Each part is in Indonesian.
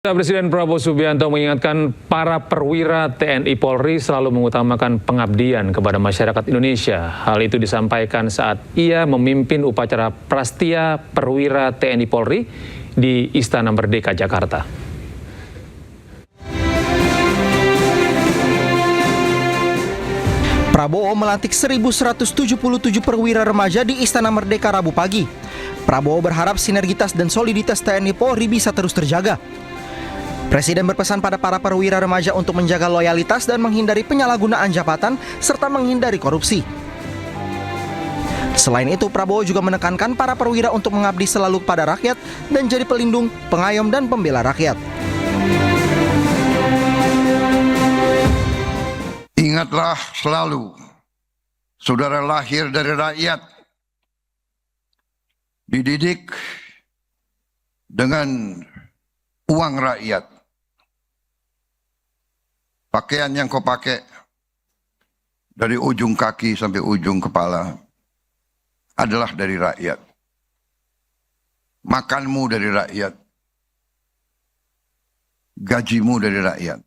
Presiden Prabowo Subianto mengingatkan para perwira TNI Polri selalu mengutamakan pengabdian kepada masyarakat Indonesia. Hal itu disampaikan saat ia memimpin upacara Prastia Perwira TNI Polri di Istana Merdeka, Jakarta. Prabowo melantik 1.177 perwira remaja di Istana Merdeka Rabu pagi. Prabowo berharap sinergitas dan soliditas TNI Polri bisa terus terjaga. Presiden berpesan pada para perwira remaja untuk menjaga loyalitas dan menghindari penyalahgunaan jabatan serta menghindari korupsi. Selain itu, Prabowo juga menekankan para perwira untuk mengabdi selalu pada rakyat dan jadi pelindung, pengayom, dan pembela rakyat. Ingatlah selalu, saudara lahir dari rakyat, dididik dengan uang rakyat. Pakaian yang kau pakai dari ujung kaki sampai ujung kepala adalah dari rakyat. Makanmu dari rakyat. Gajimu dari rakyat.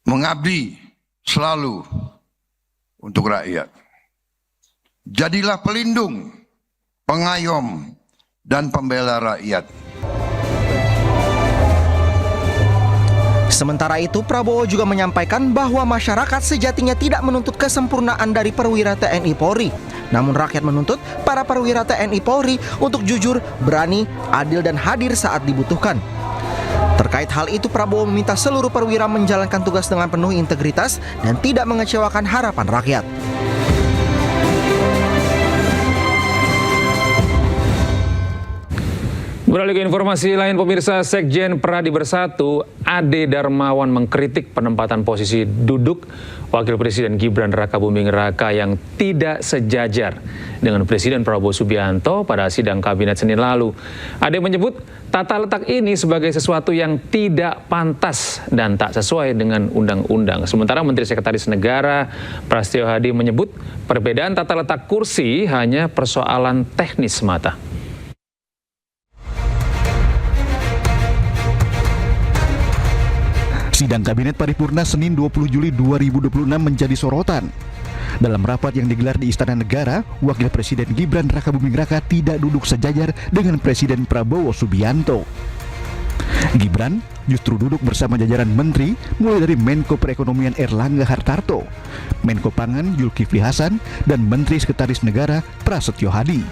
Mengabdi selalu untuk rakyat. Jadilah pelindung, pengayom, dan pembela rakyat. Sementara itu, Prabowo juga menyampaikan bahwa masyarakat sejatinya tidak menuntut kesempurnaan dari perwira TNI Polri. Namun rakyat menuntut para perwira TNI Polri untuk jujur, berani, adil, dan hadir saat dibutuhkan. Terkait hal itu, Prabowo meminta seluruh perwira menjalankan tugas dengan penuh integritas dan tidak mengecewakan harapan rakyat. Beralih ke informasi lain, pemirsa, Sekjen Pradi Bersatu, Ade Darmawan mengkritik penempatan posisi duduk Wakil Presiden Gibran Rakabuming Raka yang tidak sejajar dengan Presiden Prabowo Subianto pada sidang Kabinet Senin lalu. Ade menyebut tata letak ini sebagai sesuatu yang tidak pantas dan tak sesuai dengan undang-undang. Sementara Menteri Sekretaris Negara Prasetyo Hadi menyebut perbedaan tata letak kursi hanya persoalan teknis semata. Sidang Kabinet Paripurna Senin 20 Juli 2026 menjadi sorotan. Dalam rapat yang digelar di Istana Negara, Wakil Presiden Gibran Rakabuming Raka tidak duduk sejajar dengan Presiden Prabowo Subianto. Gibran justru duduk bersama jajaran menteri, mulai dari Menko Perekonomian Erlangga Hartarto, Menko Pangan Zulkifli Hasan, dan Menteri Sekretaris Negara Prasetyo Hadi.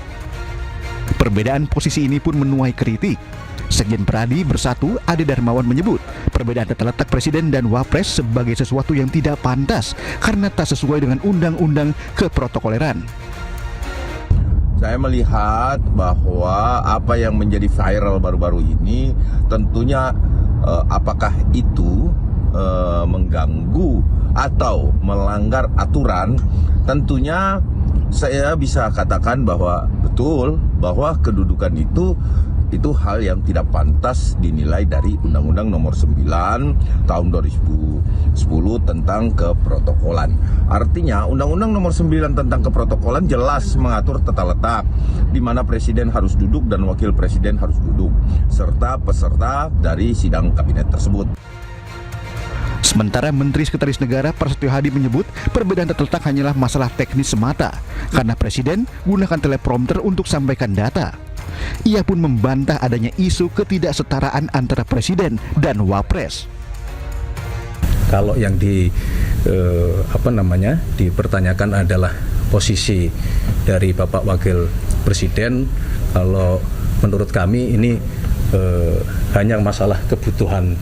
Perbedaan posisi ini pun menuai kritik. Sekjen Pradi Bersatu, Ade Darmawan menyebut perbedaan tata letak Presiden dan Wapres sebagai sesuatu yang tidak pantas karena tak sesuai dengan undang-undang keprotokoleran. Saya melihat bahwa apa yang menjadi viral baru-baru ini tentunya apakah itu mengganggu atau melanggar aturan, tentunya saya bisa katakan bahwa betul bahwa kedudukan itu hal yang tidak pantas dinilai dari Undang-Undang Nomor 9 tahun 2010 tentang keprotokolan. Artinya Undang-Undang Nomor 9 tentang keprotokolan jelas mengatur tata letak di mana Presiden harus duduk dan Wakil Presiden harus duduk serta peserta dari sidang kabinet tersebut. Sementara Menteri Sekretaris Negara Prasetyo Hadi menyebut perbedaan tata letak hanyalah masalah teknis semata karena Presiden gunakan teleprompter untuk sampaikan data. Ia pun membantah adanya isu ketidaksetaraan antara Presiden dan Wapres. Kalau yang dipertanyakan adalah posisi dari Bapak Wakil Presiden, kalau menurut kami ini hanya masalah kebutuhan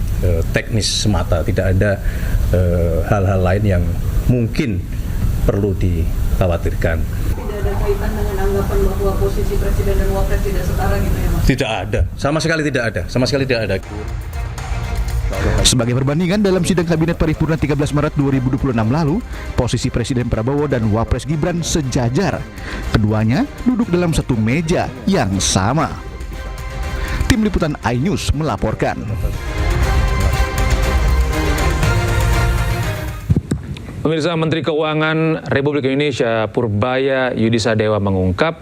teknis semata, tidak ada hal-hal lain yang mungkin perlu dikhawatirkan. Tidak ada kaitan dengan anggapan bahwa posisi Presiden dan Wapres tidak setara gitu ya, Mas? Tidak ada, sama sekali tidak ada. Sebagai perbandingan, dalam sidang Kabinet Paripurna 13 Maret 2026 lalu, posisi Presiden Prabowo dan Wapres Gibran sejajar. Keduanya duduk dalam satu meja yang sama. Tim Liputan iNews melaporkan. Pemirsa, Menteri Keuangan Republik Indonesia Purbaya Yudisadewa mengungkap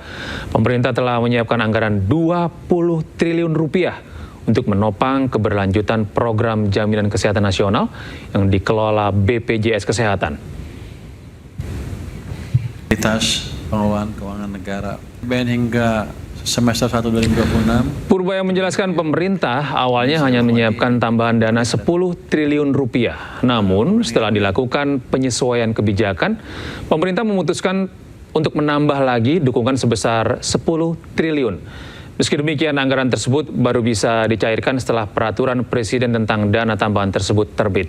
pemerintah telah menyiapkan anggaran 20 triliun rupiah untuk menopang keberlanjutan program jaminan kesehatan nasional yang dikelola BPJS Kesehatan. Pengelolaan keuangan negara BN hingga semester 1 2026. Purbaya menjelaskan pemerintah awalnya hanya menyiapkan tambahan dana 10 triliun rupiah. Namun setelah dilakukan penyesuaian kebijakan, pemerintah memutuskan untuk menambah lagi dukungan sebesar 10 triliun. Meski demikian, anggaran tersebut baru bisa dicairkan setelah peraturan Presiden tentang dana tambahan tersebut terbit.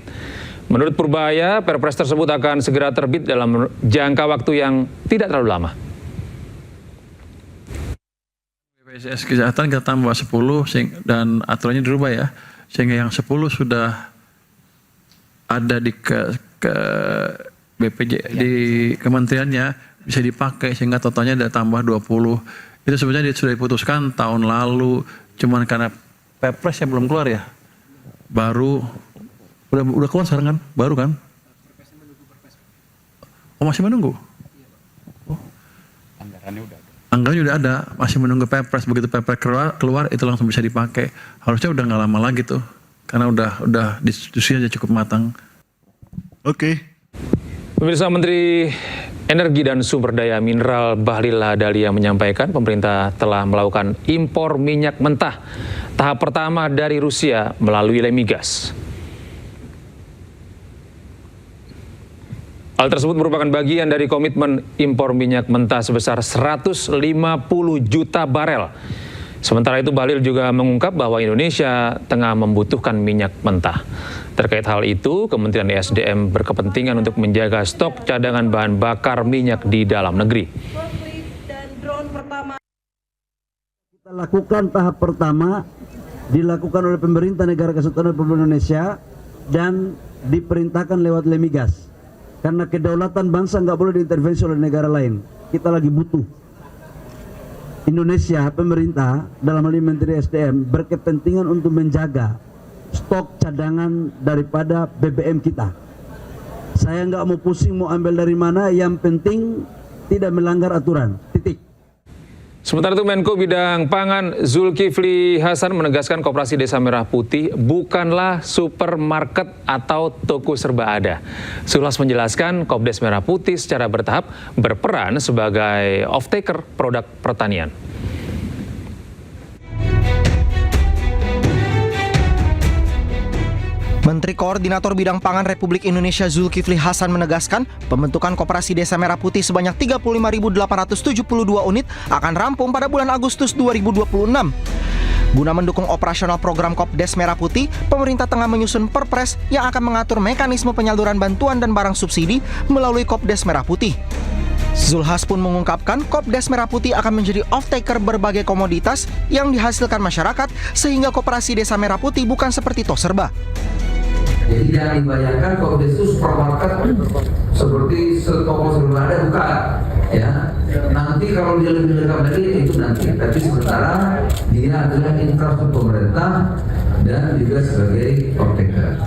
Menurut Purbaya, Perpres tersebut akan segera terbit dalam jangka waktu yang tidak terlalu lama. BPJS Kesehatan kita tambah 10 dan aturannya dirubah ya, sehingga yang 10 sudah ada di BPJ di kementeriannya bisa dipakai sehingga totalnya ada tambah 20. Itu sebenarnya sudah diputuskan tahun lalu, cuman karena Perpres yang belum keluar ya, baru udah keluar sekarang kan, baru kan? Oh masih menunggu? Oh. Anggarannya udah ada, masih menunggu Perpres. Begitu Perpres keluar itu langsung bisa dipakai. Harusnya udah nggak lama lagi tuh, karena udah diskusi aja cukup matang. Oke. Pemirsa, Menteri Energi dan Sumber Daya Mineral Bahlil Lahadalia menyampaikan pemerintah telah melakukan impor minyak mentah tahap pertama dari Rusia melalui Lemigas. Hal tersebut merupakan bagian dari komitmen impor minyak mentah sebesar 150 juta barel. Sementara itu, Bahlil juga mengungkap bahwa Indonesia tengah membutuhkan minyak mentah. Terkait hal itu, Kementerian ESDM berkepentingan untuk menjaga stok cadangan bahan bakar minyak di dalam negeri. Kita lakukan tahap pertama, dilakukan oleh pemerintah Negara Kesatuan Republik Indonesia dan diperintahkan lewat Lemigas. Karena kedaulatan bangsa nggak boleh diintervensi oleh negara lain. Kita lagi butuh. Indonesia, pemerintah, dalam hal ini Menteri SDM, berkepentingan untuk menjaga stok cadangan daripada BBM kita. Saya nggak mau pusing mau ambil dari mana, yang penting tidak melanggar aturan. Titik. Sementara itu, Menko Bidang Pangan Zulkifli Hasan menegaskan Koperasi Desa Merah Putih bukanlah supermarket atau toko serba ada. Zulhas menjelaskan Kopdes Merah Putih secara bertahap berperan sebagai off-taker produk pertanian. Menteri Koordinator Bidang Pangan Republik Indonesia Zulkifli Hasan menegaskan pembentukan Koperasi Desa Merah Putih sebanyak 35.872 unit akan rampung pada bulan Agustus 2026. Guna mendukung operasional program Kopdes Merah Putih, pemerintah tengah menyusun Perpres yang akan mengatur mekanisme penyaluran bantuan dan barang subsidi melalui Kopdes Merah Putih. Zulhas pun mengungkapkan Kopdes Merah Putih akan menjadi off-taker berbagai komoditas yang dihasilkan masyarakat sehingga Koperasi Desa Merah Putih bukan seperti tos serba. Jadi jangan dibayangkan Kopdes itu supermarket seperti toko serba ada, bukan. Ya, nanti kalau dia lebih lengkap lagi itu nanti. Tapi sementara dia adalah infrastruktur pemerintah dan juga sebagai off-taker.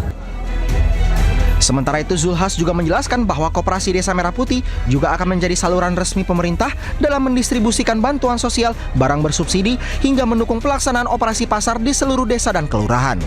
Sementara itu, Zulhas juga menjelaskan bahwa Koperasi Desa Merah Putih juga akan menjadi saluran resmi pemerintah dalam mendistribusikan bantuan sosial, barang bersubsidi, hingga mendukung pelaksanaan operasi pasar di seluruh desa dan kelurahan.